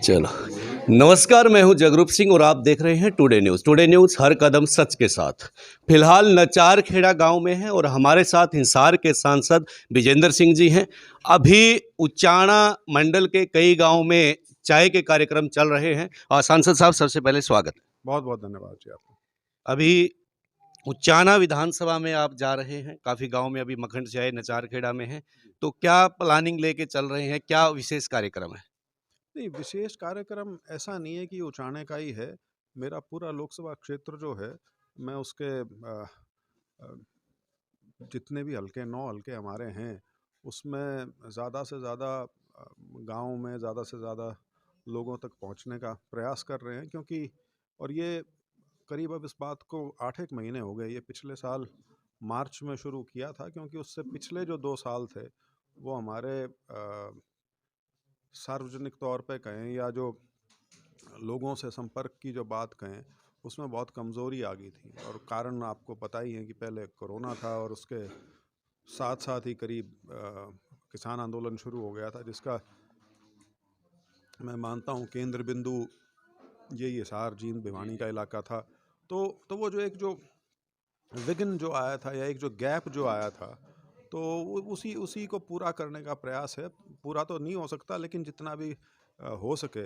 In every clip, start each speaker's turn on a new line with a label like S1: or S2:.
S1: चलो। नमस्कार, मैं हूं जगरूप सिंह और आप देख रहे हैं टुडे न्यूज़। टुडे न्यूज़ हर कदम सच के साथ। फिलहाल नचार खेड़ा गांव में है और हमारे साथ हिसार के सांसद विजेंद्र सिंह जी हैं। अभी उचाना मंडल के कई गांव में चाय के कार्यक्रम चल रहे हैं। और सांसद साहब, सबसे पहले स्वागत है।
S2: बहुत बहुत धन्यवाद जी आपका।
S1: अभी उचाना विधानसभा में आप जा रहे हैं, काफ़ी गांव में अभी मखंड चाय नचार खेड़ा में है, तो क्या प्लानिंग लेके चल रहे हैं, क्या विशेष कार्यक्रम है?
S2: नहीं, विशेष कार्यक्रम ऐसा नहीं है कि उचाने का ही है। मेरा पूरा लोकसभा क्षेत्र जो है, मैं उसके अ, जितने भी हलके 9 हलके हमारे हैं, उसमें ज़्यादा से ज़्यादा गाँव में ज़्यादा से ज़्यादा लोगों तक पहुंचने का प्रयास कर रहे हैं, क्योंकि और ये करीब अब इस बात को 8-1 महीने हो गए। ये पिछले साल मार्च में शुरू किया था, क्योंकि उससे पिछले जो 2 साल थे, वो हमारे सार्वजनिक तौर पे कहें या जो लोगों से संपर्क की जो बात कहें, उसमें बहुत कमज़ोरी आ गई थी। और कारण आपको पता ही है कि पहले कोरोना था और उसके साथ साथ ही करीब किसान आंदोलन शुरू हो गया था, जिसका मैं मानता हूँ केंद्र बिंदु यही हिसार जींद भिवानी का इलाका था। तो वो जो एक जो विघ्न जो आया था या एक जो गैप जो आया था, तो उसी उसी को पूरा करने का प्रयास है। पूरा तो नहीं हो सकता, लेकिन जितना भी हो सके,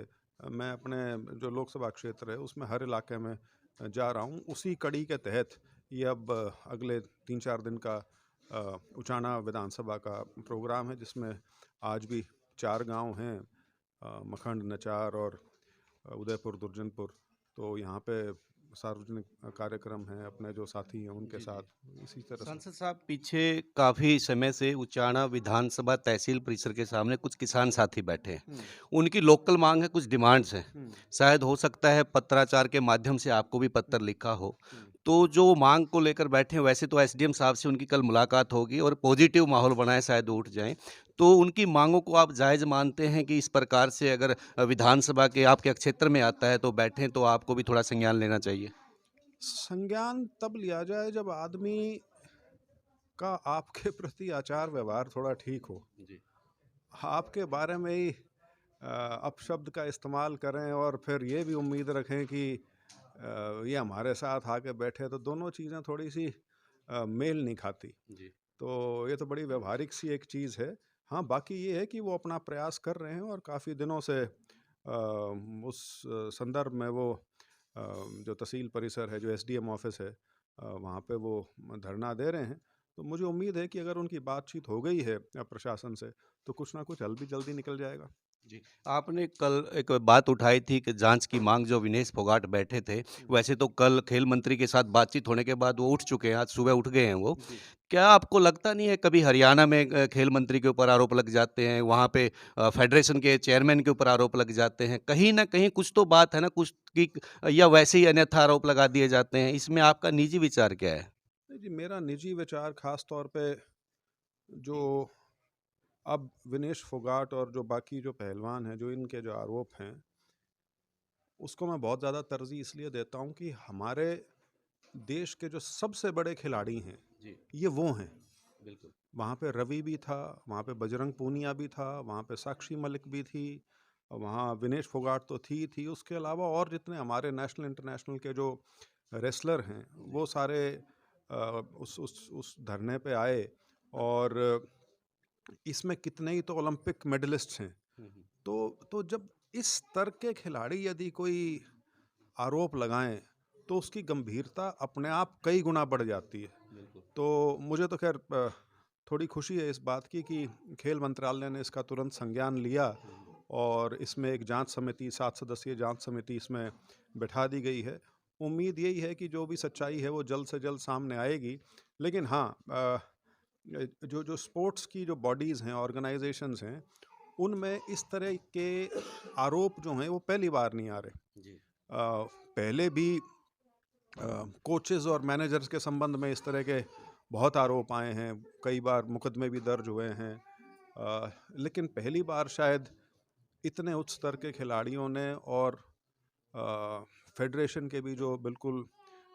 S2: मैं अपने जो लोकसभा क्षेत्र है उसमें हर इलाके में जा रहा हूँ। उसी कड़ी के तहत ये अब अगले 3-4 दिन का उचाना विधानसभा का प्रोग्राम है, जिसमें आज भी 4 गांव हैं, मखंड, नचार और उदयपुर, दुर्जनपुर। तो यहाँ पे सार्वजनिक कार्यक्रम हैं, अपने जो साथी हैं उनके
S1: जी,
S2: साथ इसी तरह से।
S1: सांसद साहब, पीछे काफी समय से उचाना विधानसभा तहसील परिसर के सामने कुछ किसान साथी बैठे हैं।
S2: हम्म,
S1: उनकी लोकल मांग है, कुछ डिमांड्स हैं।
S2: हम्म,
S1: शायद हो सकता है पत्राचार के माध्यम से आपको भी पत्र
S2: हम्म,
S1: लिखा हो।
S2: हम्म।
S1: तो जो मांग को लेकर बैठे हैं, वैसे तो एसडीएम साहब से उनकी कल मुलाकात होगी और पॉजिटिव माहौल बनाए शायद वो उठ जाएं। तो उनकी मांगों को आप जायज़ मानते हैं कि इस प्रकार से अगर विधानसभा के आपके क्षेत्र में आता है तो बैठें, तो आपको भी थोड़ा संज्ञान लेना चाहिए?
S2: संज्ञान तब लिया जाए जब आदमी का आपके प्रति आचार व्यवहार थोड़ा ठीक हो।
S1: जी।
S2: आपके बारे में ही अपशब्द का इस्तेमाल करें और फिर ये भी उम्मीद रखें कि ये हमारे साथ आके बैठे, तो दोनों चीज़ें थोड़ी सी मेल नहीं खाती।
S1: जी।
S2: तो ये तो बड़ी व्यवहारिक सी एक चीज़ है। हाँ, बाकी ये है कि वो अपना प्रयास कर रहे हैं और काफ़ी दिनों से उस संदर्भ में वो जो तहसील परिसर है, जो एसडीएम ऑफिस है, वहाँ पे वो धरना दे रहे हैं। तो मुझे उम्मीद है कि अगर उनकी बातचीत हो गई है प्रशासन से, तो कुछ ना कुछ हल भी जल्दी निकल जाएगा।
S1: जी, आपने कल एक बात उठाई थी कि जांच की मांग, जो विनेश फोगाट बैठे थे, वैसे तो कल खेल मंत्री के साथ बातचीत होने के बाद वो उठ चुके हैं, आज सुबह उठ गए हैं वो।
S2: जी।
S1: क्या आपको लगता नहीं है कभी हरियाणा में खेल मंत्री के ऊपर आरोप लग जाते हैं, वहाँ पे फेडरेशन के चेयरमैन के ऊपर आरोप लग जाते हैं, कहीं न कहीं कुछ तो बात है ना, कुछ की, या वैसे ही अन्यथा आरोप लगा दिए जाते हैं, इसमें आपका निजी विचार क्या है?
S2: नहीं जी, मेरा निजी विचार खास तौर पे जो अब विनेश फोगाट और जो बाकी जो पहलवान हैं, जो इनके जो आरोप हैं, उसको मैं बहुत ज़्यादा तरजीह इसलिए देता हूँ कि हमारे देश के जो सबसे बड़े खिलाड़ी हैं,
S1: जी,
S2: ये वो हैं।
S1: बिल्कुल।
S2: वहाँ पे रवि भी था, वहाँ पे बजरंग पूनिया भी था, वहाँ पे साक्षी मलिक भी थी, और वहाँ विनेश फोगाट तो थी। उसके अलावा और जितने हमारे नेशनल इंटरनेशनल के जो रेसलर हैं,
S1: जी।
S2: वो सारे उस धरने पे आए। और इसमें कितने ही तो ओलंपिक मेडलिस्ट हैं।
S1: हुँ, हुँ।
S2: तो जब इस स्तर के खिलाड़ी यदि कोई आरोप लगाएं, तो उसकी गंभीरता अपने आप कई गुना बढ़ जाती है।
S1: बिल्कुल।
S2: तो मुझे तो खैर थोड़ी खुशी है इस बात की कि खेल मंत्रालय ने इसका तुरंत संज्ञान लिया और इसमें एक जांच समिति, 7 सदस्यीय जांच समिति इसमें बैठा दी गई है। उम्मीद यही है कि जो भी सच्चाई है वो जल्द से जल्द सामने आएगी। लेकिन हाँ, जो जो स्पोर्ट्स की जो बॉडीज़ हैं, ऑर्गेनाइजेशंस हैं, उनमें इस तरह के आरोप जो हैं वो पहली बार नहीं आ रहे।
S1: जी।
S2: पहले भी कोचेज़ और मैनेजर्स के संबंध में इस तरह के बहुत आरोप आए हैं, कई बार मुकदमे भी दर्ज हुए हैं। लेकिन पहली बार शायद इतने उच्च स्तर के खिलाड़ियों ने और फेडरेशन के भी जो बिल्कुल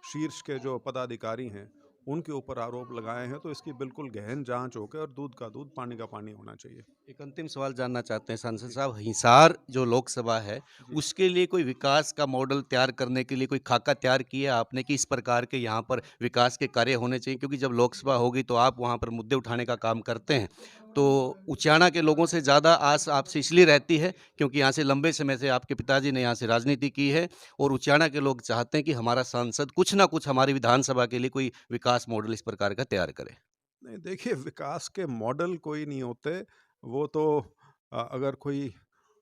S2: शीर्ष के जो पदाधिकारी हैं, उनके ऊपर आरोप लगाए हैं, तो इसकी बिल्कुल गहन जांच होकर और दूध का दूध पानी का पानी होना चाहिए।
S1: एक अंतिम सवाल जानना चाहते हैं सांसद
S2: जी
S1: साहब, हिसार जो लोकसभा है,
S2: जी।
S1: उसके लिए कोई विकास का मॉडल तैयार करने के लिए कोई खाका तैयार किया आपने कि इस प्रकार के यहाँ पर विकास के कार्य होने चाहिए? क्योंकि जब लोकसभा होगी तो आप वहाँ पर मुद्दे उठाने का काम करते हैं। तो उचाना के लोगों से ज़्यादा आस आपसे इसलिए रहती है क्योंकि यहाँ से लंबे समय से आपके पिताजी ने यहाँ से राजनीति की है और उचाना के लोग चाहते हैं कि हमारा सांसद कुछ ना कुछ हमारी विधानसभा के लिए कोई विकास मॉडल इस प्रकार का तैयार करे।
S2: नहीं, देखिए, विकास के मॉडल कोई नहीं होते। वो तो अगर कोई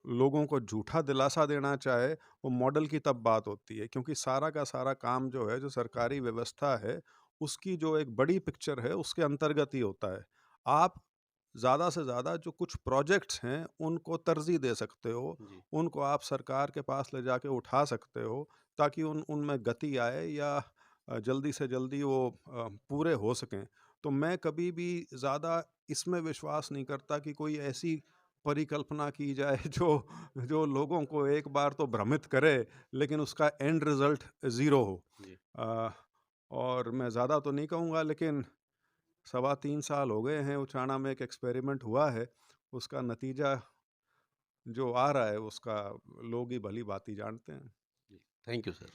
S2: लोगों को झूठा दिलासा देना चाहे, वो मॉडल की तब बात होती है, क्योंकि सारा का सारा काम जो है, जो सरकारी व्यवस्था है, उसकी जो एक बड़ी पिक्चर है, उसके अंतर्गत ही होता है। आप ज़्यादा से ज़्यादा जो कुछ प्रोजेक्ट्स हैं, उनको तरजीह दे सकते हो,
S1: जी।
S2: उनको आप सरकार के पास ले जाके उठा सकते हो, ताकि उनमें गति आए या जल्दी से जल्दी वो पूरे हो सकें। तो मैं कभी भी ज़्यादा इसमें विश्वास नहीं करता कि कोई ऐसी परिकल्पना की जाए जो जो लोगों को एक बार तो भ्रमित करे, लेकिन उसका एंड रिज़ल्ट ज़ीरो हो।
S1: जी।
S2: अ, और मैं ज़्यादा तो नहीं कहूँगा, लेकिन सवा 3 साल हो गए हैं, उचाना में एक एक्सपेरिमेंट हुआ है, उसका नतीजा जो आ रहा है, उसका लोग ही भली-भाँति जानते हैं।
S1: जी। Thank you sir.